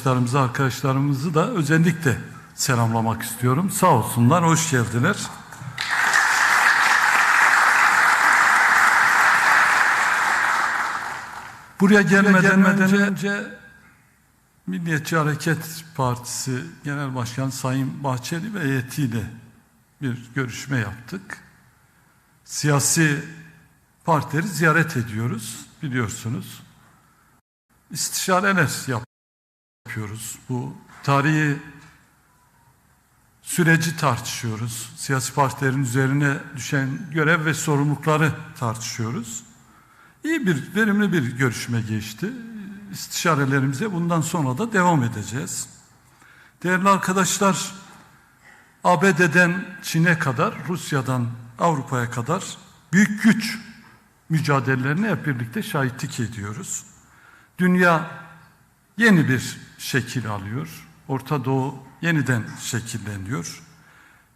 yurttaşlarımızı, arkadaşlarımızı da özellikle selamlamak istiyorum. Sağ olsunlar, hoş geldiler. Buraya gelmeden önce Milliyetçi Hareket Partisi Genel Başkanı Sayın Bahçeli ve heyetiyle bir görüşme yaptık. Siyasi partileri ziyaret ediyoruz, biliyorsunuz. İstişareler yapıyoruz. Bu tarihi süreci tartışıyoruz. Siyasi partilerin üzerine düşen görev ve sorumlulukları tartışıyoruz. İyi bir, verimli bir görüşme geçti. İstişarelerimize bundan sonra da devam edeceğiz. Değerli arkadaşlar, ABD'den Çin'e kadar, Rusya'dan Avrupa'ya kadar büyük güç mücadelelerine hep birlikte şahitlik ediyoruz. Dünya yeni bir şekil alıyor. Orta Doğu yeniden şekilleniyor.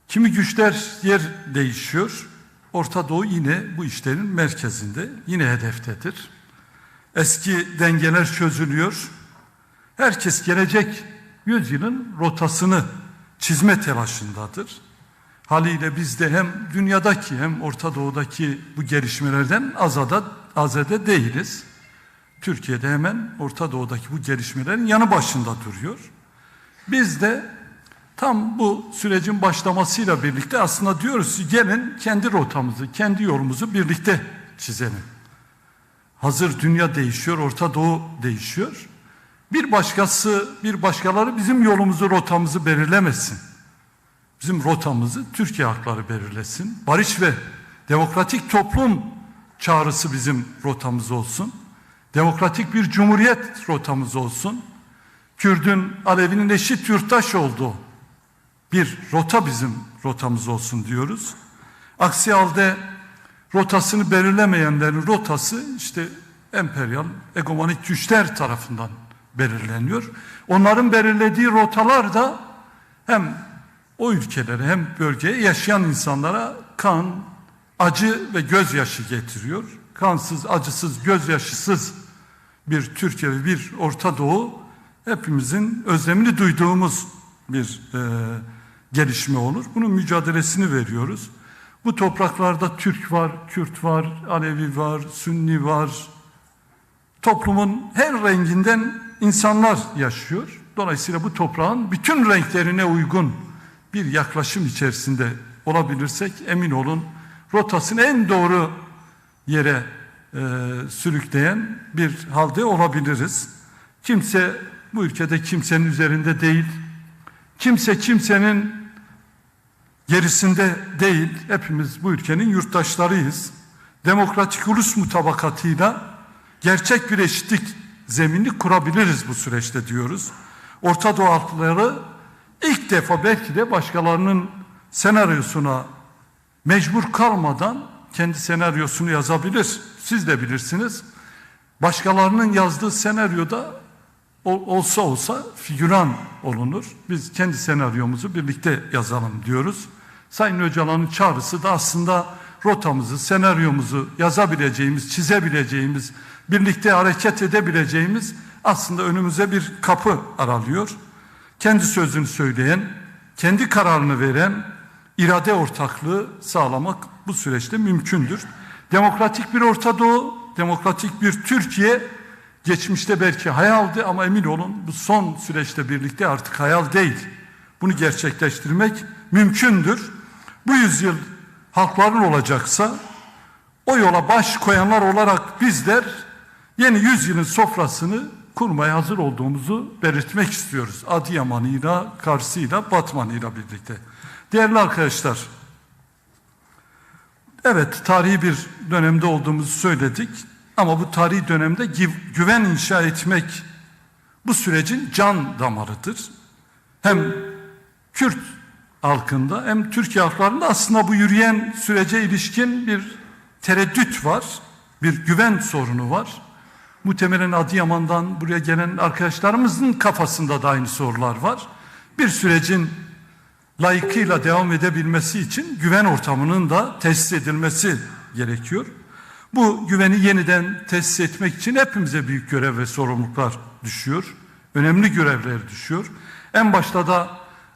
Kimi güçler yer değişiyor. Orta Doğu yine bu işlerin merkezinde, yine hedeftedir. Eski dengeler çözülüyor. Herkes gelecek yüzyılın rotasını çizme telaşındadır. Haliyle biz de hem dünyadaki hem Orta Doğu'daki bu gelişmelerden azade değiliz. Türkiye'de hemen Orta Doğu'daki bu gelişmelerin yanı başında duruyor. Biz de tam bu sürecin başlamasıyla birlikte aslında diyoruz ki gelin kendi rotamızı, kendi yolumuzu birlikte çizelim. Hazır dünya değişiyor, Orta Doğu değişiyor. Bir başkaları bizim yolumuzu, rotamızı belirlemesin. Bizim rotamızı Türkiye halkları belirlesin. Barış ve demokratik toplum çağrısı bizim rotamız olsun. Demokratik bir cumhuriyet rotamız olsun. Kürdün, Alevinin eşit yurttaş olduğu bir rota bizim rotamız olsun diyoruz. Aksi halde rotasını belirlemeyenlerin rotası işte emperyal, egomanik güçler tarafından belirleniyor. Onların belirlediği rotalar da hem o ülkelere hem bölgeye yaşayan insanlara kan, acı ve gözyaşı getiriyor. Kansız, acısız, gözyaşısız bir Türkiye ve bir Orta Doğu hepimizin özlemini duyduğumuz bir gelişme olur. Bunun mücadelesini veriyoruz. Bu topraklarda Türk var, Kürt var, Alevi var, Sünni var. Toplumun her renginden insanlar yaşıyor. Dolayısıyla bu toprağın bütün renklerine uygun bir yaklaşım içerisinde olabilirsek emin olun rotasını en doğru yere sürükleyen bir halde olabiliriz. Kimse bu ülkede kimsenin üzerinde değil, kimse kimsenin gerisinde değil, hepimiz bu ülkenin yurttaşlarıyız. Demokratik ulus mutabakatıyla gerçek bir eşitlik zeminini kurabiliriz bu süreçte diyoruz. Orta Doğu halkları ilk defa belki de başkalarının senaryosuna mecbur kalmadan kendi senaryosunu yazabilir. Siz de bilirsiniz. Başkalarının yazdığı senaryoda olsa figüran olunur. Biz kendi senaryomuzu birlikte yazalım diyoruz. Sayın Öcalan'ın çağrısı da aslında rotamızı, senaryomuzu yazabileceğimiz, çizebileceğimiz, birlikte hareket edebileceğimiz aslında önümüze bir kapı aralıyor. Kendi sözünü söyleyen, kendi kararını veren irade ortaklığı sağlamak bu süreçte mümkündür. Demokratik bir Orta Doğu, demokratik bir Türkiye geçmişte belki hayaldi ama emin olun bu son süreçte birlikte artık hayal değil. Bunu gerçekleştirmek mümkündür. Bu yüzyıl halkların olacaksa o yola baş koyanlar olarak bizler yeni yüzyılın sofrasını kurmaya hazır olduğumuzu belirtmek istiyoruz. Adıyaman'ıyla, Kars'ıyla, Batman'ıyla birlikte. Değerli arkadaşlar, evet tarihi bir dönemde olduğumuzu söyledik ama bu tarihi dönemde güven inşa etmek bu sürecin can damarıdır. Hem Kürt halkında hem Türkiye halklarında aslında bu yürüyen sürece ilişkin bir tereddüt var, bir güven sorunu var. Muhtemelen Adıyaman'dan buraya gelen arkadaşlarımızın kafasında da aynı sorular var. Bir sürecin layıkıyla devam edebilmesi için güven ortamının da tesis edilmesi gerekiyor. Bu güveni yeniden tesis etmek için hepimize büyük görev ve sorumluluklar düşüyor. önemli görevler düşüyor. En başta da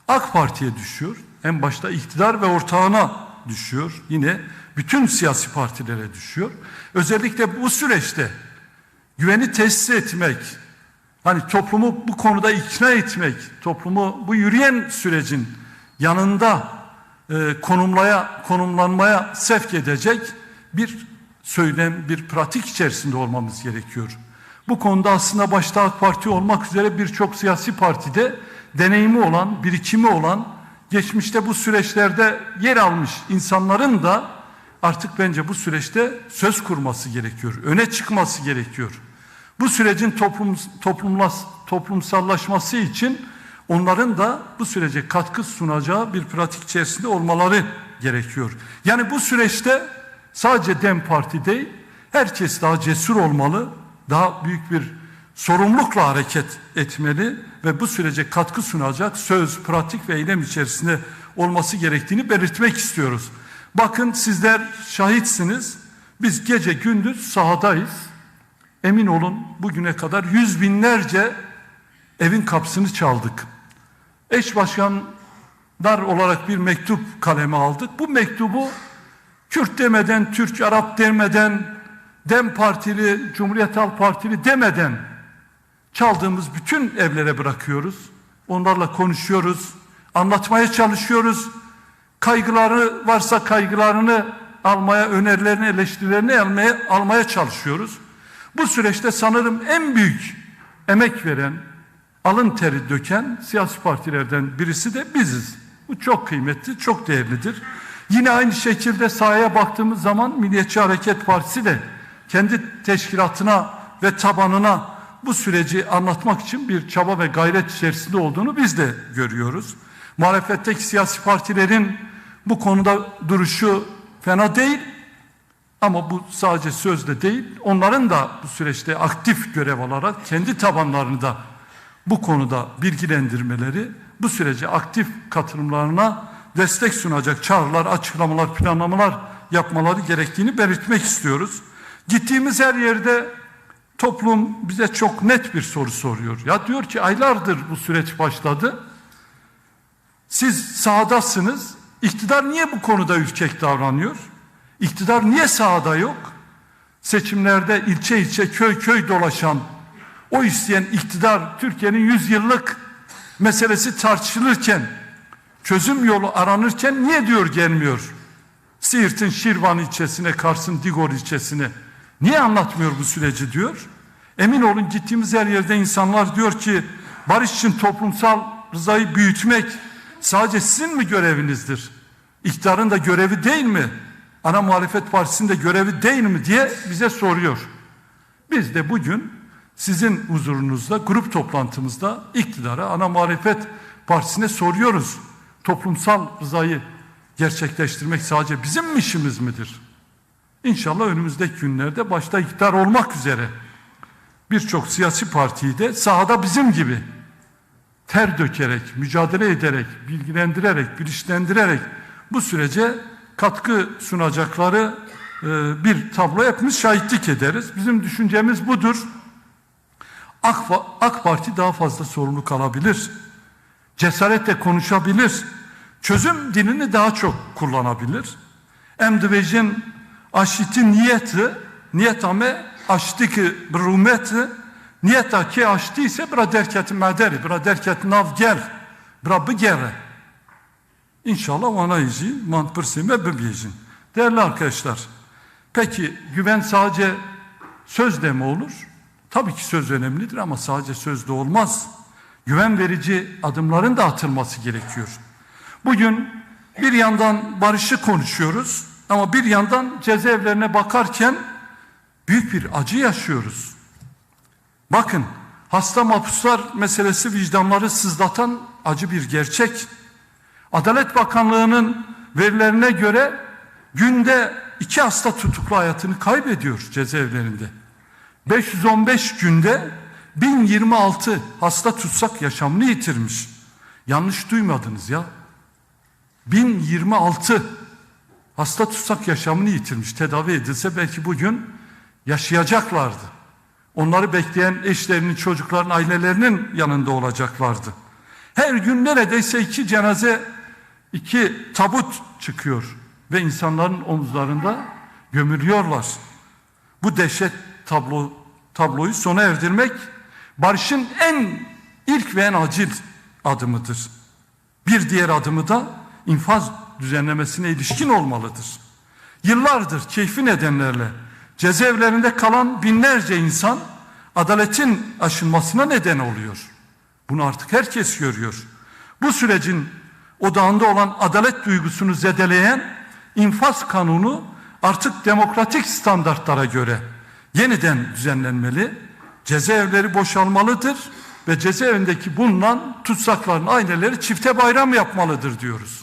AK Parti'ye düşüyor. En başta iktidar ve ortağına düşüyor. Yine bütün siyasi partilere düşüyor. Özellikle bu süreçte güveni tesis etmek, hani toplumu bu konuda ikna etmek, toplumu bu yürüyen sürecin yanında konumlanmaya sevk edecek bir söylem, bir pratik içerisinde olmamız gerekiyor. Bu konuda aslında başta AK Parti olmak üzere birçok siyasi partide deneyimi olan, birikimi olan, geçmişte bu süreçlerde yer almış insanların da artık bence bu süreçte söz kurması gerekiyor, öne çıkması gerekiyor. Bu sürecin toplumsallaşması için onların da bu sürece katkı sunacağı bir pratik içerisinde olmaları gerekiyor. Yani bu süreçte sadece DEM Parti değil, herkes daha cesur olmalı, daha büyük bir sorumlulukla hareket etmeli ve bu sürece katkı sunacak söz, pratik ve eylem içerisinde olması gerektiğini belirtmek istiyoruz. Bakın sizler şahitsiniz, biz gece gündüz sahadayız. Emin olun bugüne kadar yüz binlerce evin kapısını çaldık. Eş başkanlar olarak bir mektup kaleme aldık. Bu mektubu Kürt demeden, Türk, Arap demeden, DEM Partili, Cumhuriyet Halk Partili demeden çaldığımız bütün evlere bırakıyoruz. Onlarla konuşuyoruz, anlatmaya çalışıyoruz. Kaygıları varsa kaygılarını almaya, önerilerini, eleştirilerini almaya çalışıyoruz. Bu süreçte sanırım en büyük emek veren, alın teri döken siyasi partilerden birisi de biziz. Bu çok kıymetli, çok değerlidir. Yine aynı şekilde sahaya baktığımız zaman Milliyetçi Hareket Partisi de kendi teşkilatına ve tabanına bu süreci anlatmak için bir çaba ve gayret içerisinde olduğunu biz de görüyoruz. Muhalefetteki siyasi partilerin bu konuda duruşu fena değil ama bu sadece sözde değil. Onların da bu süreçte aktif görev alarak kendi tabanlarını da bu konuda bilgilendirmeleri, bu sürece aktif katılımlarına destek sunacak çağrılar, açıklamalar, planlamalar yapmaları gerektiğini belirtmek istiyoruz. Gittiğimiz her yerde toplum bize çok net bir soru soruyor. Ya diyor ki aylardır bu süreç başladı. Siz sahadasınız. İktidar niye bu konuda ürkek davranıyor? İktidar niye sahada yok? Seçimlerde ilçe ilçe köy köy dolaşan, o isteyen iktidar Türkiye'nin 100 yıllık meselesi tartışılırken, çözüm yolu aranırken niye diyor gelmiyor? Siirt'in Şirvan ilçesine, Kars'ın Digor ilçesine niye anlatmıyor bu süreci diyor. Emin olun gittiğimiz her yerde insanlar diyor ki barış için toplumsal rızayı büyütmek sadece sizin mi görevinizdir? İktidarın da görevi değil mi? Ana muhalefet partisinin de görevi değil mi diye bize soruyor. Biz de bugün sizin huzurunuzda, grup toplantımızda iktidara, ana muhalefet partisine soruyoruz. Toplumsal rızayı gerçekleştirmek sadece bizim işimiz midir? İnşallah önümüzdeki günlerde başta iktidar olmak üzere birçok siyasi partiyi de sahada bizim gibi ter dökerek, mücadele ederek, bilgilendirerek, bilinçlendirerek bu sürece katkı sunacakları bir tablo hepimiz şahitlik ederiz. Bizim düşüncemiz budur. AK Parti daha fazla sorumluluk alabilir. Cesaretle konuşabilir. Çözüm dilini daha çok kullanabilir. Em dibêjin aşitî niyet ame aştî brûmet niyeta ki aştî ise bira derketin mederi, bira derketin nav gel, bira bigere. İnşallah ona izi mantpırsime bibiyecin. Değerli arkadaşlar, peki güven sadece sözle mi olur? Tabii ki söz önemlidir ama sadece sözde olmaz. Güven verici adımların da atılması gerekiyor. Bugün bir yandan barışı konuşuyoruz ama bir yandan cezaevlerine bakarken büyük bir acı yaşıyoruz. Bakın, hasta mahpuslar meselesi vicdanları sızlatan acı bir gerçek. Adalet Bakanlığı'nın verilerine göre günde 2 hasta tutuklu hayatını kaybediyor cezaevlerinde. 515 günde 1026 hasta tutsak yaşamını yitirmiş. Yanlış duymadınız ya. 1026 hasta tutsak yaşamını yitirmiş. Tedavi edilse belki bugün yaşayacaklardı. Onları bekleyen eşlerinin, çocukların, ailelerinin yanında olacaklardı. Her gün neredeyse 2 cenaze, 2 tabut çıkıyor ve insanların omuzlarında gömülüyorlar. Bu dehşet tabloyu sona erdirmek barışın en ilk ve en acil adımıdır. Bir diğer adımı da infaz düzenlemesine ilişkin olmalıdır. Yıllardır keyfi nedenlerle cezaevlerinde kalan binlerce insan adaletin aşınmasına neden oluyor. Bunu artık herkes görüyor. Bu sürecin odağında olan adalet duygusunu zedeleyen infaz kanunu artık demokratik standartlara göre yeniden düzenlenmeli, cezaevleri boşalmalıdır ve cezaevindeki bulunan tutsakların aileleri çifte bayram yapmalıdır diyoruz.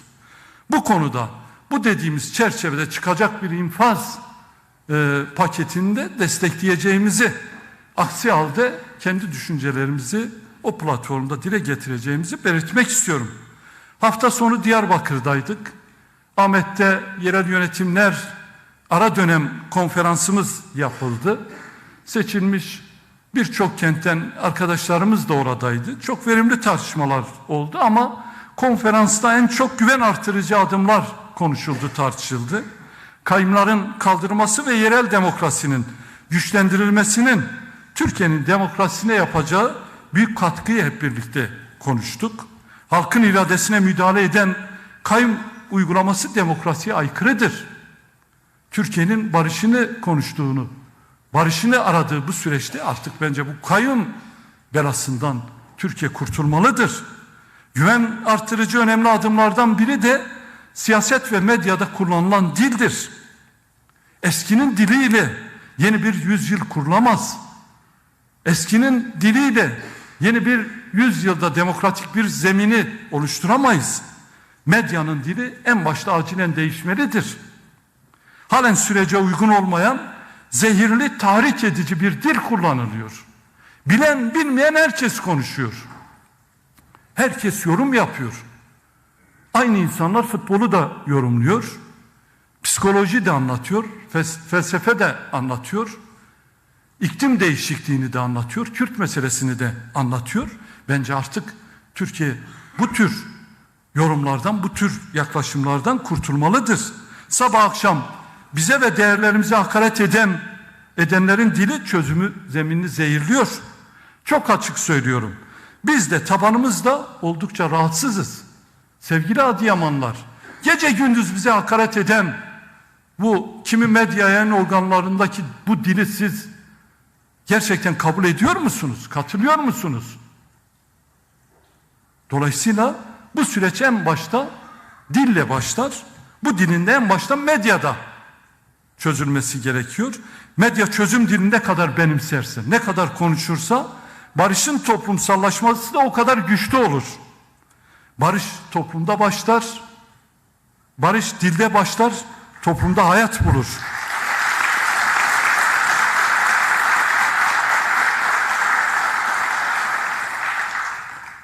Bu konuda, bu dediğimiz çerçevede çıkacak bir infaz paketinde destekleyeceğimizi, aksi halde kendi düşüncelerimizi o platformda dile getireceğimizi belirtmek istiyorum. Hafta sonu Diyarbakır'daydık. Ahmet'te yerel yönetimler ara dönem konferansımız yapıldı. Seçilmiş birçok kentten arkadaşlarımız da oradaydı. Çok verimli tartışmalar oldu ama konferansta en çok güven artırıcı adımlar konuşuldu, tartışıldı. Kayımların kaldırılması ve yerel demokrasinin güçlendirilmesinin Türkiye'nin demokrasisine yapacağı büyük katkıyı hep birlikte konuştuk. Halkın iradesine müdahale eden kayyum uygulaması demokrasiye aykırıdır. Türkiye'nin barışını konuştuğunu, barışını aradığı bu süreçte artık bence bu kayyum belasından Türkiye kurtulmalıdır. Güven artırıcı önemli adımlardan biri de siyaset ve medyada kullanılan dildir. Eskinin diliyle yeni bir yüzyıl kurulamaz. Eskinin diliyle yeni bir yüzyılda demokratik bir zemini oluşturamayız. Medyanın dili en başta acilen değişmelidir. Halen sürece uygun olmayan, zehirli, tahrik edici bir dil kullanılıyor. Bilen bilmeyen herkes konuşuyor. Herkes yorum yapıyor. Aynı insanlar futbolu da yorumluyor. Psikoloji de anlatıyor. Felsefe de anlatıyor. İklim değişikliğini de anlatıyor. Kürt meselesini de anlatıyor. Bence artık Türkiye bu tür yorumlardan, bu tür yaklaşımlardan kurtulmalıdır. Sabah akşam bize ve değerlerimize hakaret edenlerin dili çözümü zeminini zehirliyor. Çok açık söylüyorum. Biz de tabanımızda oldukça rahatsızız. Sevgili Adıyamanlar, gece gündüz bize hakaret eden bu kimi medya yayın organlarındaki bu dili siz gerçekten kabul ediyor musunuz? Katılıyor musunuz? Dolayısıyla bu süreç en başta dille başlar. Bu dilin de en başta medyada çözülmesi gerekiyor. Medya çözüm dilini ne kadar benimserse, ne kadar konuşursa barışın toplumsallaşması da o kadar güçlü olur. Barış toplumda başlar, barış dilde başlar, toplumda hayat bulur.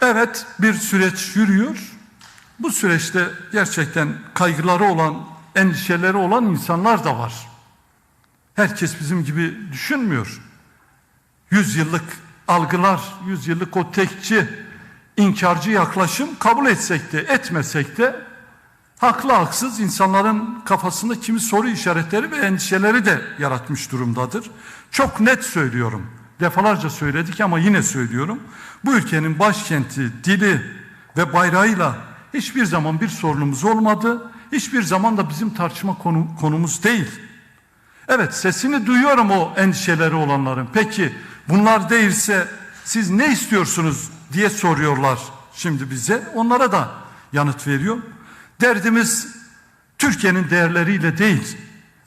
Evet, bir süreç yürüyor. Bu süreçte gerçekten kaygıları olan, endişeleri olan insanlar da var. Herkes bizim gibi düşünmüyor. 100 yıllık algılar, 100 yıllık o tekçi, inkarcı yaklaşım kabul etsek de etmesek de haklı haksız insanların kafasında kimi soru işaretleri ve endişeleri de yaratmış durumdadır. Çok net söylüyorum. Defalarca söyledik ama yine söylüyorum. Bu ülkenin başkenti, dili ve bayrağıyla hiçbir zaman bir sorunumuz olmadı. Hiçbir zaman da bizim tartışma konumuz değil. Evet, sesini duyuyorum o endişeleri olanların. Peki bunlar değilse siz ne istiyorsunuz diye soruyorlar şimdi bize. Onlara da yanıt veriyor. Derdimiz Türkiye'nin değerleriyle değil,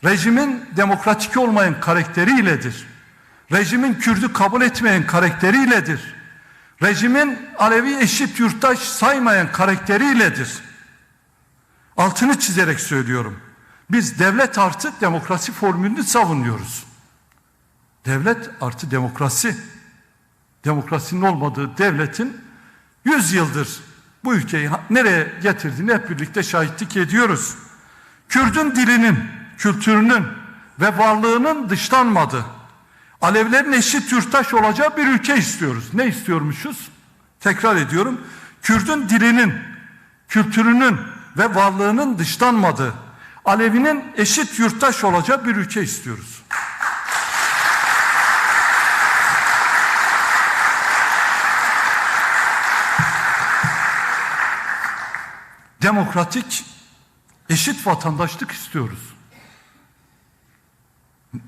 rejimin demokratik olmayan karakteriyledir. Rejimin Kürt'ü kabul etmeyen karakteriyledir. Rejimin Alevi eşit yurttaş saymayan karakteriyledir. Altını çizerek söylüyorum. Biz devlet artı demokrasi formülünü savunuyoruz. Devlet artı demokrasi. Demokrasinin olmadığı devletin 100 yıldır bu ülkeyi nereye getirdiğini hep birlikte şahitlik ediyoruz. Kürt'ün dilinin, kültürünün ve varlığının dışlanmadığı, Alevilerin eşit yurttaş olacağı bir ülke istiyoruz. Ne istiyormuşuz? Tekrar ediyorum. Kürdün dilinin, kültürünün ve varlığının dışlanmadığı, Alevinin eşit yurttaş olacağı bir ülke istiyoruz. Demokratik, eşit vatandaşlık istiyoruz.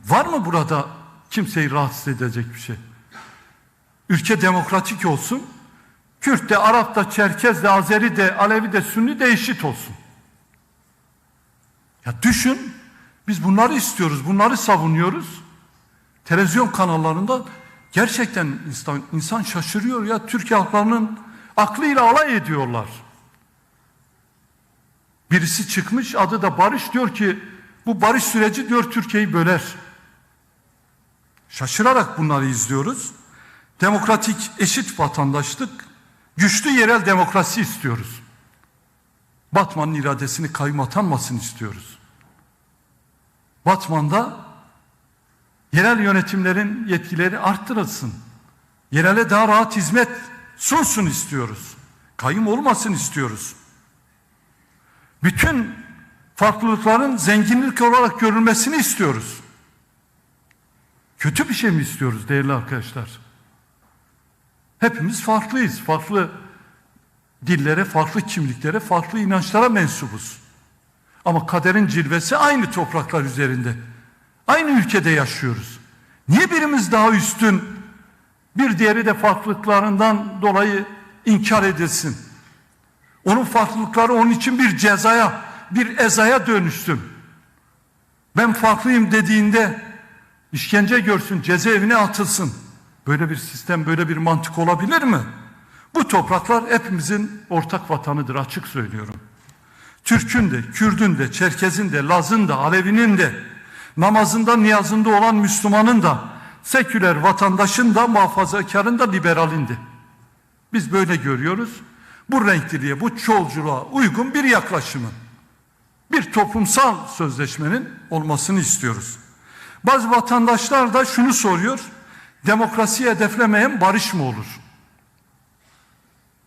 Var mı burada kimseyi rahatsız edecek bir şey? Ülke demokratik olsun, Kürt de, Arap da, Çerkez de, Azeri de, Alevi de, Sünni de eşit olsun. Ya düşün, biz bunları istiyoruz, bunları savunuyoruz. Televizyon kanallarında gerçekten insan şaşırıyor ya, Türkiye halklarının aklıyla alay ediyorlar. Birisi çıkmış, adı da Barış, diyor ki bu barış süreci diyor Türkiye'yi böler. Şaşırarak bunları izliyoruz. Demokratik, eşit vatandaşlık, güçlü yerel demokrasi istiyoruz. Batman'ın iradesini kayyum atanmasını istiyoruz. Batman'da yerel yönetimlerin yetkileri arttırılsın. Yerele daha rahat hizmet sunsun istiyoruz. Kayyum olmasın istiyoruz. Bütün farklılıkların zenginlik olarak görülmesini istiyoruz. Kötü bir şey mi istiyoruz değerli arkadaşlar? Hepimiz farklıyız. Farklı dillere, farklı kimliklere, farklı inançlara mensubuz. Ama kaderin cilvesi aynı topraklar üzerinde. Aynı ülkede yaşıyoruz. Niye birimiz daha üstün, bir diğeri de farklılıklarından dolayı inkar edilsin? Onun farklılıkları onun için bir cezaya, bir ezaya dönüşsün. Ben farklıyım dediğinde işkence görsün, cezaevine atılsın. Böyle bir sistem, böyle bir mantık olabilir mi? Bu topraklar hepimizin ortak vatanıdır, açık söylüyorum. Türk'ün de, Kürd'ün de, Çerkez'in de, Laz'ın da, Alevi'nin de, namazında, niyazında olan Müslüman'ın da, seküler vatandaşın da, muhafazakarın da, liberalin de. Biz böyle görüyoruz. Bu renkliliğe, bu çoğulculuğa uygun bir yaklaşımın, bir toplumsal sözleşmenin olmasını istiyoruz. Bazı vatandaşlar da şunu soruyor, demokrasiyi hedeflemeyen barış mı olur?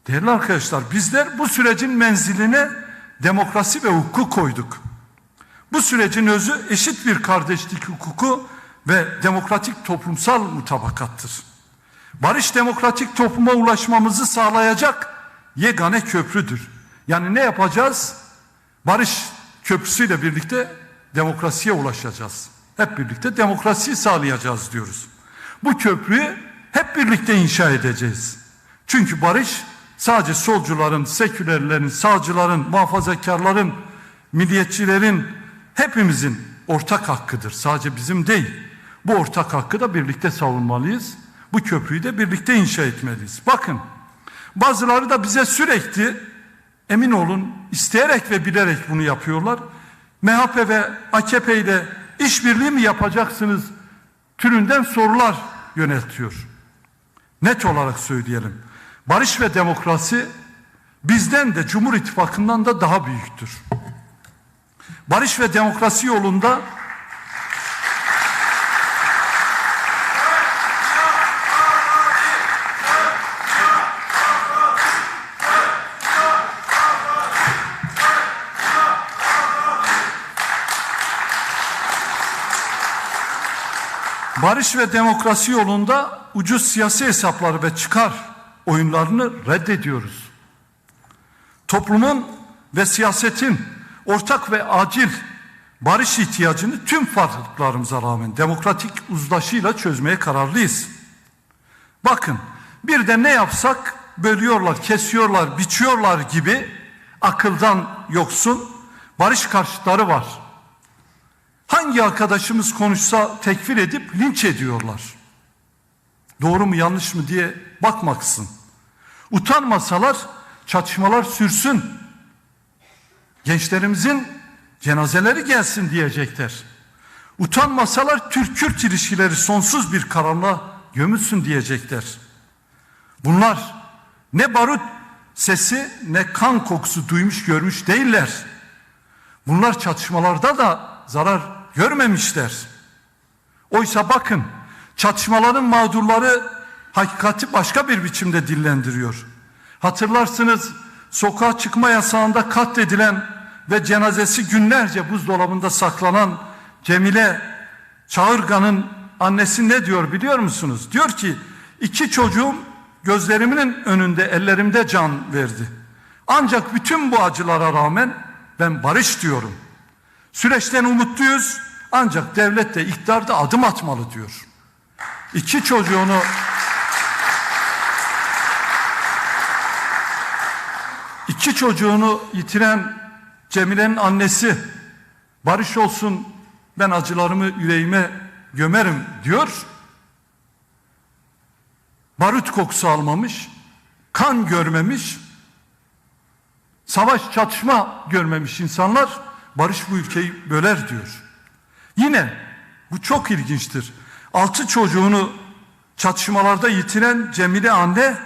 Değerli arkadaşlar, bizler bu sürecin menziline demokrasi ve hukuk koyduk. Bu sürecin özü eşit bir kardeşlik hukuku ve demokratik toplumsal mutabakattır. Barış demokratik topluma ulaşmamızı sağlayacak yegane köprüdür. Yani ne yapacağız? Barış köprüsüyle birlikte demokrasiye ulaşacağız. Hep birlikte demokrasiyi sağlayacağız diyoruz. Bu köprüyü hep birlikte inşa edeceğiz. Çünkü barış sadece solcuların, sekülerlerin, sağcıların, muhafazakarların, milliyetçilerin, hepimizin ortak hakkıdır. Sadece bizim değil. Bu ortak hakkı da birlikte savunmalıyız. Bu köprüyü de birlikte inşa etmeliyiz. Bakın, bazıları da bize sürekli, emin olun, isteyerek ve bilerek bunu yapıyorlar. MHP ve AKP ile işbirliği mi yapacaksınız türünden sorular yöneltiyor. Net olarak söyleyelim. Barış ve demokrasi bizden de Cumhur İttifakı'ndan da daha büyüktür. Barış ve demokrasi yolunda ucuz siyasi hesapları ve çıkar oyunlarını reddediyoruz. Toplumun ve siyasetin ortak ve acil barış ihtiyacını tüm farklılıklarımıza rağmen demokratik uzlaşıyla çözmeye kararlıyız. Bakın, bir de ne yapsak bölüyorlar, kesiyorlar, biçiyorlar gibi akıldan yoksun barış karşıtları var. Hangi arkadaşımız konuşsa tekfir edip linç ediyorlar. Doğru mu yanlış mı diye bakmaksın. Utanmasalar çatışmalar sürsün. Gençlerimizin cenazeleri gelsin diyecekler. Utanmasalar Türk-Kürt ilişkileri sonsuz bir karanlığa gömülsün diyecekler. Bunlar ne barut sesi ne kan kokusu duymuş görmüş değiller. Bunlar çatışmalarda da zarar görmemişler. Oysa bakın, Çatışmaların mağdurları hakikati başka bir biçimde dillendiriyor. Hatırlarsınız, sokağa çıkma yasağında katledilen ve cenazesi günlerce buzdolabında saklanan Cemile Çağırgan'ın annesi ne diyor biliyor musunuz? Diyor ki, 2 çocuğum gözlerimin önünde, ellerimde can verdi. Ancak bütün bu acılara rağmen ben barış diyorum. Süreçten umutluyuz, ancak devlet de iktidar da adım atmalı diyor. 2 çocuğunu yitiren Cemile'nin annesi, barış olsun, ben acılarımı yüreğime gömerim diyor. Barut kokusu almamış, kan görmemiş, savaş çatışma görmemiş insanlar barış bu ülkeyi böler diyor. Yine bu çok ilginçtir. 6 çocuğunu çatışmalarda yitiren Cemile anne,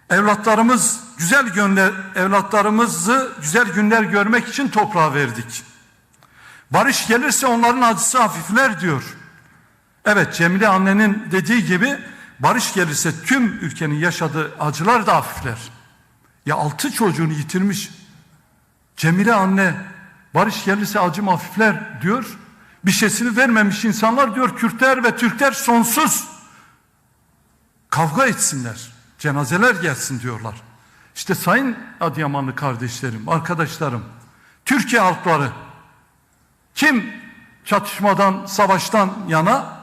evlatlarımızı güzel günler görmek için toprağa verdik. Barış gelirse onların acısı hafifler diyor. Evet, Cemile annenin dediği gibi barış gelirse tüm ülkenin yaşadığı acılar da hafifler. Ya 6 çocuğunu yitirmiş Cemile anne, barış gelirse acım hafifler diyor. Bir şeysini vermemiş insanlar diyor, Kürtler ve Türkler sonsuz kavga etsinler, cenazeler gelsin diyorlar. İşte sayın Adıyamanlı kardeşlerim, arkadaşlarım, Türkiye halkları, kim çatışmadan, savaştan yana,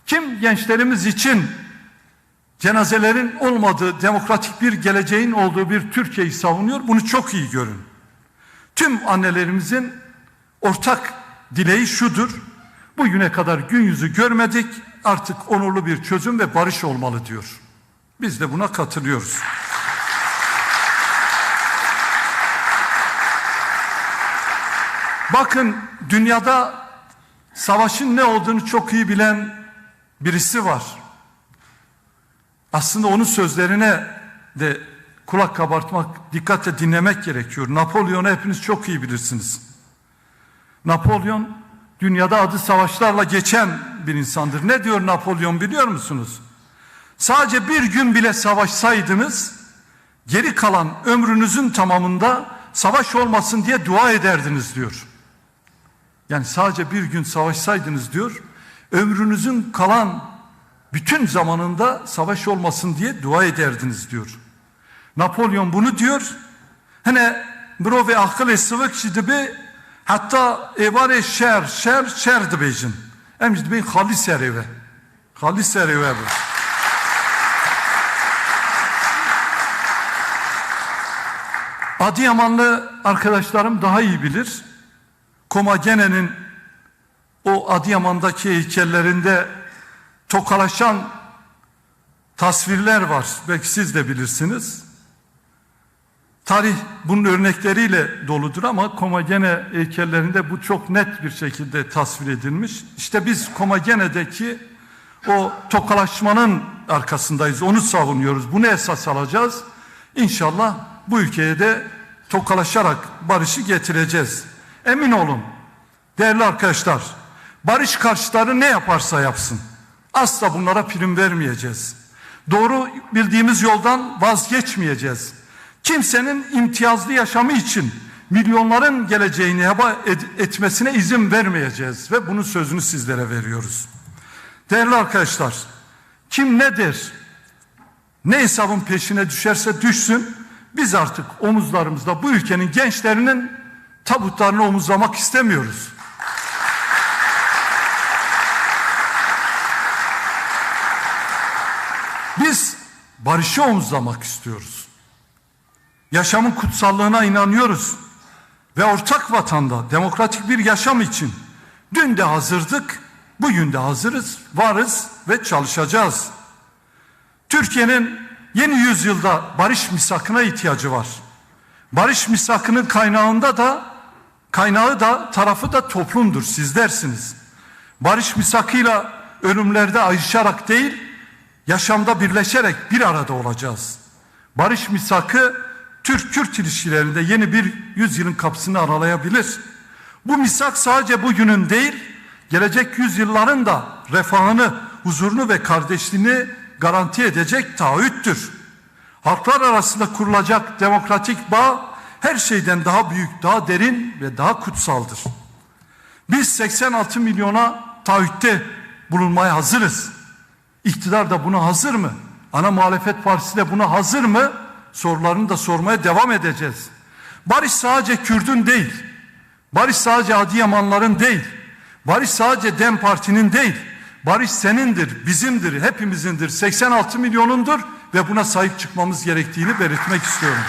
kim gençlerimiz için cenazelerin olmadığı, demokratik bir geleceğin olduğu bir Türkiye'yi savunuyor, bunu çok iyi görün. Tüm annelerimizin ortak dileği şudur: bugüne kadar gün yüzü görmedik, artık onurlu bir çözüm ve barış olmalı diyor. Biz de buna katılıyoruz. Bakın, dünyada savaşın ne olduğunu çok iyi bilen birisi var. Aslında onun sözlerine de kulak kabartmak, dikkatle dinlemek gerekiyor. Napolyon'u hepiniz çok iyi bilirsiniz. Napolyon dünyada adı savaşlarla geçen bir insandır. Ne diyor Napolyon biliyor musunuz? Sadece bir gün bile savaşsaydınız, geri kalan ömrünüzün tamamında savaş olmasın diye dua ederdiniz diyor. Yani sadece bir gün savaşsaydınız diyor, ömrünüzün kalan bütün zamanında savaş olmasın diye dua ederdiniz diyor. Napolyon bunu diyor. Hani bro ve akıl esvık şidibi, hatta evare şer dibejin. Emjid bey hali sereve. Hali sereve bu. Adıyamanlı arkadaşlarım daha iyi bilir. Komagene'nin o Adıyaman'daki heykellerinde tokalaşan tasvirler var. Belki siz de bilirsiniz. Tarih bunun örnekleriyle doludur ama Komagene heykellerinde bu çok net bir şekilde tasvir edilmiş. İşte biz Komagene'deki o tokalaşmanın arkasındayız. Onu savunuyoruz. Bunu esas alacağız. İnşallah bu ülkeye de tokalaşarak barışı getireceğiz. Emin olun değerli arkadaşlar, barış karşıtları ne yaparsa yapsın, asla bunlara prim vermeyeceğiz. Doğru bildiğimiz yoldan vazgeçmeyeceğiz. Kimsenin imtiyazlı yaşamı için milyonların geleceğini heba etmesine izin vermeyeceğiz ve bunun sözünü sizlere veriyoruz. Değerli arkadaşlar, kim ne der, ne hesabın peşine düşerse düşsün, biz artık omuzlarımızda bu ülkenin gençlerinin tabutlarını omuzlamak istemiyoruz. Biz barışı omuzlamak istiyoruz. Yaşamın kutsallığına inanıyoruz ve ortak vatanda demokratik bir yaşam için dün de hazırdık, bugün de hazırız, varız ve çalışacağız. Türkiye'nin yeni yüzyılda barış misakına ihtiyacı var. Barış misakının kaynağı da tarafı da toplumdur, sizlersiniz. Barış misakıyla ölümlerde ayrışarak değil, yaşamda birleşerek bir arada olacağız. Barış misakı Türk-Kürt ilişkilerinde yeni bir yüzyılın kapısını aralayabilir. Bu misak sadece bugünün değil, gelecek yüzyılların da refahını, huzurunu ve kardeşliğini garanti edecek taahhüttür. Halklar arasında kurulacak demokratik bağ her şeyden daha büyük, daha derin ve daha kutsaldır. Biz 86 milyona taahhütte bulunmaya hazırız. İktidar da buna hazır mı? Ana muhalefet partisi de buna hazır mı? Sorularını da sormaya devam edeceğiz. Barış sadece Kürt'ün değil. Barış sadece Adıyamanların değil. Barış sadece DEM Parti'nin değil. Barış senindir, bizimdir, hepimizindir, 86 milyonundur ve buna sahip çıkmamız gerektiğini belirtmek istiyorum.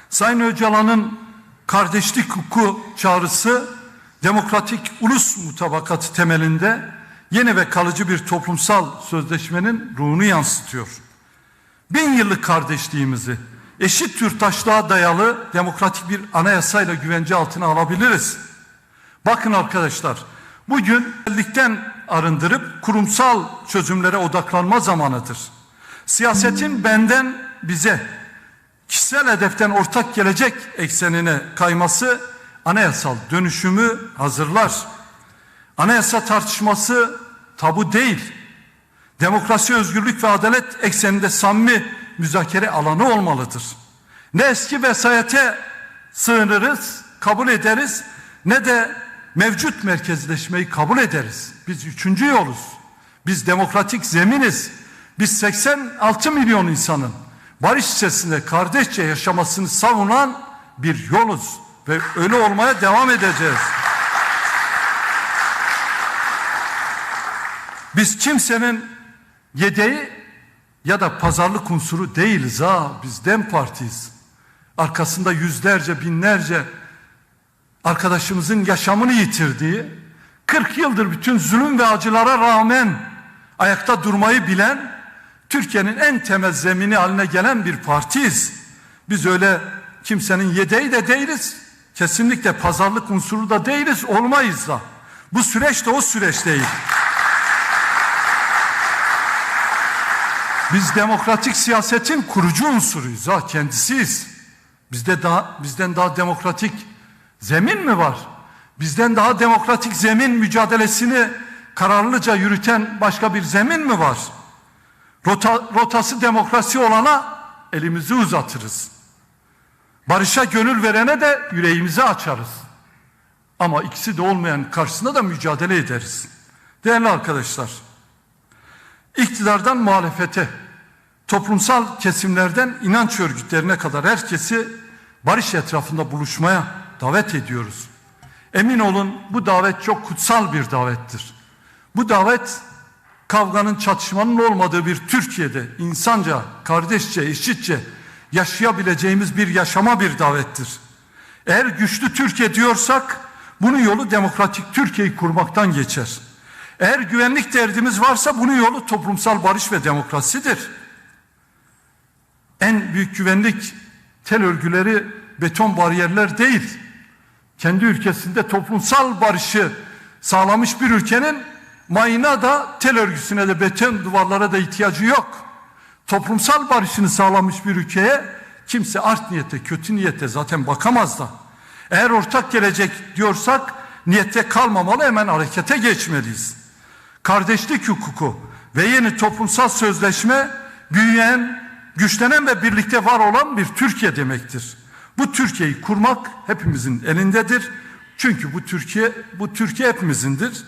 Sayın Öcalan'ın kardeşlik hukuku çağrısı demokratik ulus mutabakatı temelinde yeni ve kalıcı bir toplumsal sözleşmenin ruhunu yansıtıyor. 1000 yıllık kardeşliğimizi eşit yurttaşlığa dayalı demokratik bir anayasayla güvence altına alabiliriz. Bakın arkadaşlar, bugün birlikten arındırıp kurumsal çözümlere odaklanma zamanıdır. Siyasetin benden bize, kişisel hedeften ortak gelecek eksenine kayması anayasal dönüşümü hazırlar. Anayasa tartışması tabu değil. Demokrasi, özgürlük ve adalet ekseninde samimi müzakere alanı olmalıdır. Ne eski vesayete sığınırız, kabul ederiz, ne de mevcut merkezleşmeyi kabul ederiz. Biz üçüncü yoluz. Biz demokratik zeminiz. Biz 86 milyon insanın barış içerisinde kardeşçe yaşamasını savunan bir yoluz ve öyle olmaya devam edeceğiz. Biz kimsenin yedeği ya da pazarlık unsuru değiliz ha. Biz DEM Parti'yiz. Arkasında yüzlerce, binlerce arkadaşımızın yaşamını yitirdiği, 40 yıldır bütün zulüm ve acılara rağmen ayakta durmayı bilen, Türkiye'nin en temel zemini haline gelen bir partiyiz. Biz öyle kimsenin yedeği de değiliz. Kesinlikle pazarlık unsuru da değiliz, olmayız da. Bu süreç de o süreç değil. Biz demokratik siyasetin kurucu unsuruyuz ha, kendisiyiz. Bizden daha demokratik zemin mi var? Bizden daha demokratik zemin mücadelesini kararlıca yürüten başka bir zemin mi var? Rotası demokrasi olana elimizi uzatırız. Barışa gönül verene de yüreğimizi açarız. Ama ikisi de olmayan karşısında da mücadele ederiz. Değerli arkadaşlar, iktidardan muhalefete, toplumsal kesimlerden inanç örgütlerine kadar herkesi barış etrafında buluşmaya davet ediyoruz. Emin olun bu davet çok kutsal bir davettir. Bu davet kavganın, çatışmanın olmadığı bir Türkiye'de insanca, kardeşçe, eşitçe yaşayabileceğimiz bir yaşama bir davettir. Eğer güçlü Türkiye diyorsak bunun yolu demokratik Türkiye'yi kurmaktan geçer. Eğer güvenlik derdimiz varsa bunun yolu toplumsal barış ve demokrasidir. En büyük güvenlik tel örgüleri, beton bariyerler değil. Kendi ülkesinde toplumsal barışı sağlamış bir ülkenin mayına da, tel örgüsüne de, beton duvarlara da ihtiyacı yok. Toplumsal barışını sağlamış bir ülkeye kimse art niyete, kötü niyete zaten bakamaz da. Eğer ortak gelecek diyorsak niyette kalmamalı, hemen harekete geçmeliyiz. Kardeşlik hukuku ve yeni toplumsal sözleşme büyüyen, güçlenen ve birlikte var olan bir Türkiye demektir. Bu Türkiye'yi kurmak hepimizin elindedir. Çünkü bu Türkiye hepimizindir.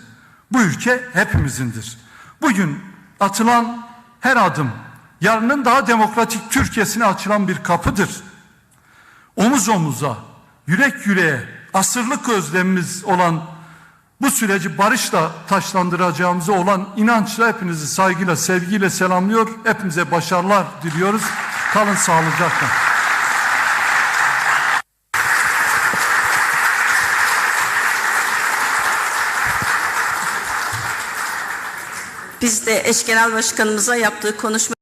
Bu ülke hepimizindir. Bugün atılan her adım yarının daha demokratik Türkiye'sine açılan bir kapıdır. Omuz omuza, yürek yüreğe, asırlık özlemimiz olan bu süreci barışla taşlandıracağımıza olan inançla hepinizi saygıyla, sevgiyle selamlıyor. Hepinize başarılar diliyoruz. Kalın sağlıcakla. Biz de eş genel başkanımıza yaptığı konuşma